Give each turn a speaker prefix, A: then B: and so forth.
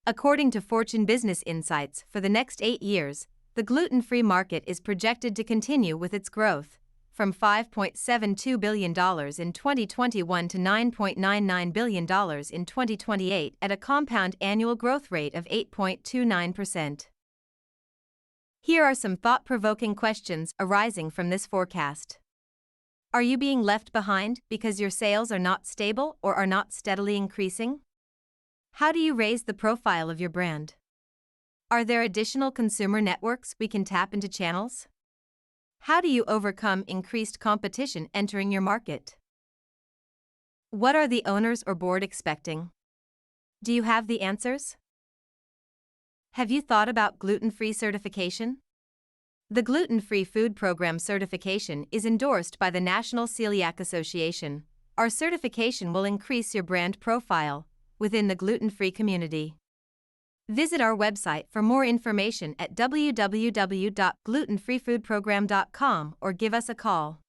A: According to Fortune Business Insights, for the next 8 years, the gluten-free market is projected to continue with its growth, from $5.72 billion in 2021 to $9.99 billion in 2028 at a compound annual growth rate of 8.29%. Here are some thought-provoking questions arising from this forecast. Are you being left behind because your sales are not stable or are not steadily increasing? How do you raise the profile of your brand? Are there additional consumer networks we can tap into channels? How do you overcome increased competition entering your market? What are the owners or board expecting? Do you have the answers? Have you thought about gluten-free certification? The Gluten-Free Food Program certification is endorsed by the National Celiac Association. Our certification will increase your brand profile within the gluten-free community. Visit our website for more information at www.glutenfreefoodprogram.com or give us a call.